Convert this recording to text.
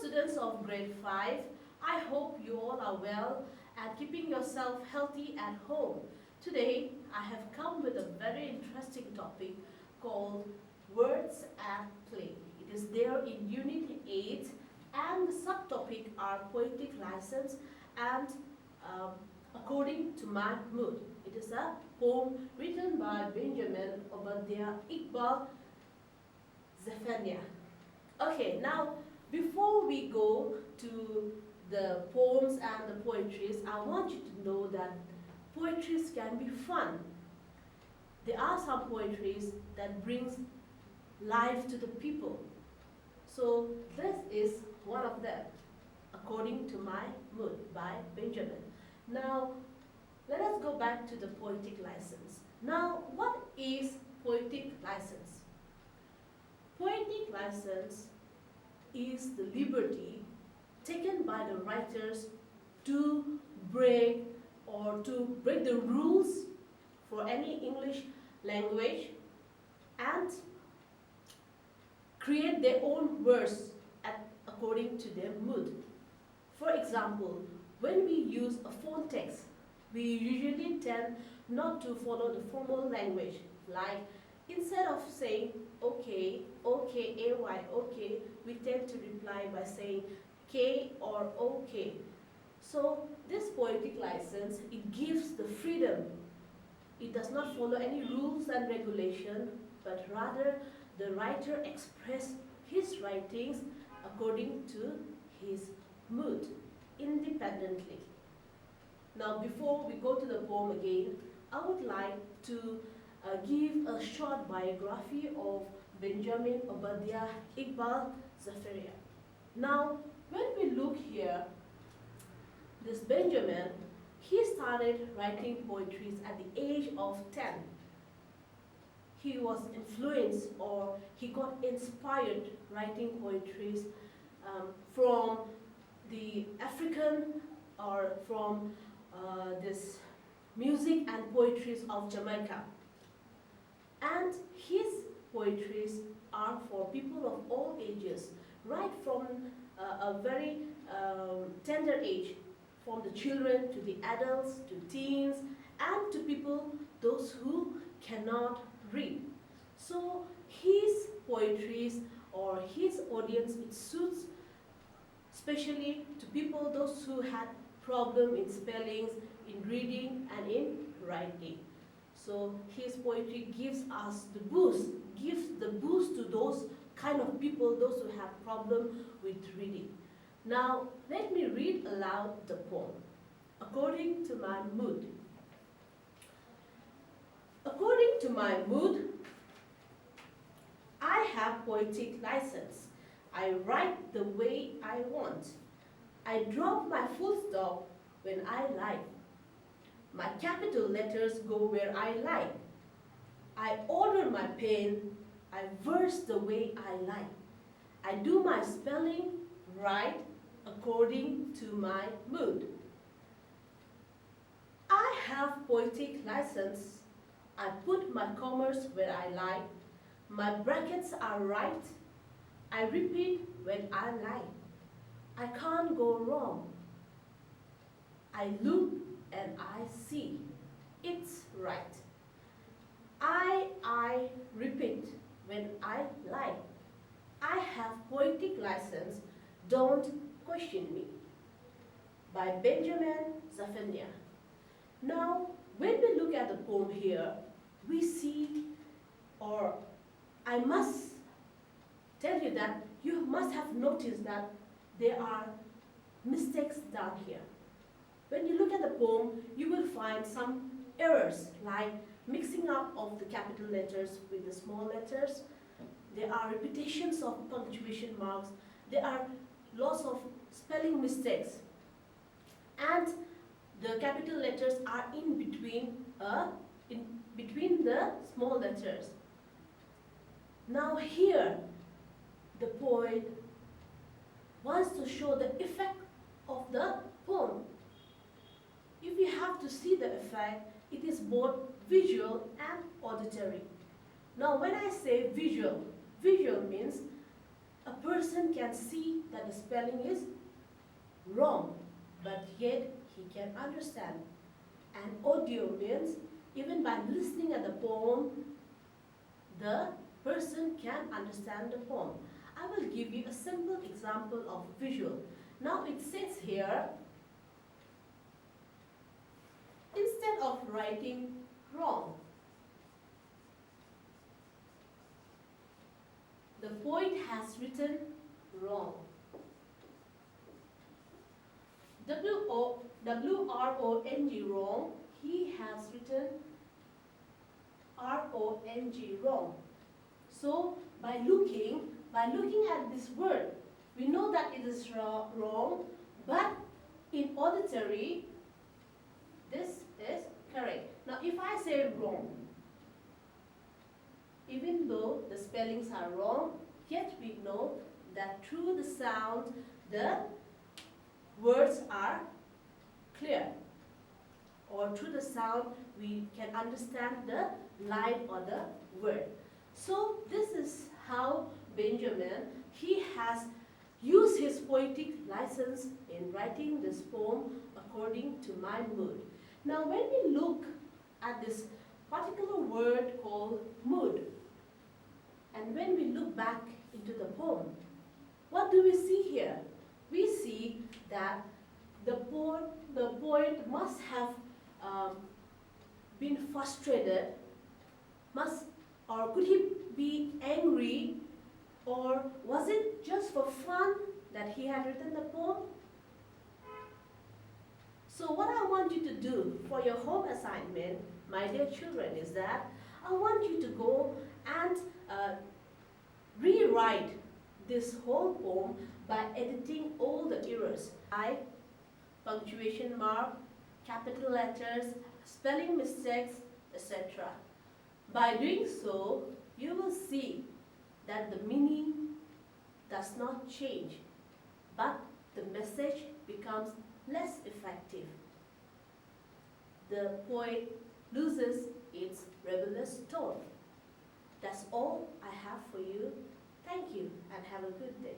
students of grade 5. I hope you all are well and keeping yourself healthy at home. Today, I have come with a very interesting topic called Words at Play. It is there in Unit 8 and the subtopic are Poetic License and According to My Mood. It is a poem written by Benjamin Obadiah Iqbal Zephania. Okay, now before we go to the poems and the poetries, I want you to know that poetries can be fun. There are some poetries that brings life to the people. So this is one of them, According to My Mood by Benjamin. Now, let us go back to the poetic license. Now, what is poetic license? Poetic license is the liberty taken by the writers to break the rules for any English language and create their own verse according to their mood. For example, when we use a phone text, we usually tend not to follow the formal language. Like, instead of saying okay, okay, ay, okay, we tend to reply by saying k or okay. So this poetic license, it gives the freedom. It does not follow any rules and regulation, but rather the writer expresses his writings according to his mood, independently. Now, before we go to the poem again, I would like to give a short biography of Benjamin Obadiah Iqbal Zephania. Now, when we look here, this Benjamin, he started writing poetry at the age of 10. He was influenced or he got inspired writing poetry from the African or from this music and poetries of Jamaica. And his poetries are for people of all ages, right from a very tender age, from the children to the adults, to teens, and to people, those who cannot read. So his poetries or his audience, it suits especially to people, those who had problem in spellings, in reading, and in writing. So his poetry gives us the boost, gives the boost to those kind of people, those who have problem with reading. Now, let me read aloud the poem, According to My Mood. According to my mood, I have poetic license. I write the way I want. I drop my full stop when I like. My capital letters go where I like. I order my pen. I verse the way I like. I do my spelling right according to my mood. I have poetic license. I put my commas where I like. My brackets are right. I repeat when I like. I can't go wrong. I look and I see. It's right. I repeat when I like. I have poetic license. Don't question me. By Benjamin Zephania. Now, when we look at the poem here, we see, or I must tell you that you must have noticed that there are mistakes down here. When you look at the poem, you will find some errors, like mixing up of the capital letters with the small letters. There are repetitions of punctuation marks. There are lots of spelling mistakes. And the capital letters are in between the small letters. Now here, the poet wants to show the effect of the poem. If you have to see the effect, it is both visual and auditory. Now when I say visual, visual means a person can see that the spelling is wrong, but yet he can understand. And audio means even by listening at the poem, the person can understand the poem. I will give you a simple example of visual. Now it says here, instead of writing wrong, the poet has written wrong. W-R-O-N-G wrong, he has written R-O-N-G wrong. So by looking at this word, we know that it is wrong, but in auditory, this is correct. Now if I say wrong, even though the spellings are wrong, yet we know that through the sound, the words are clear. Or through the sound, we can understand the line or the word. So this is how Benjamin, he has used his poetic license in writing this poem according to my mood. Now when we look at this particular word called mood, and when we look back into the poem, what do we see here? We see that the poet must have been frustrated, or could he be angry, or was it just for fun that he had written the poem? So what I want you to do for your home assignment, my dear children, is that I want you to go and rewrite this whole poem by editing all the errors. Punctuation mark, capital letters, spelling mistakes, etc. By doing so, you will see that the meaning does not change, but the message becomes less effective. The poet loses its rebellious tone. That's all I have for you. Thank you and have a good day.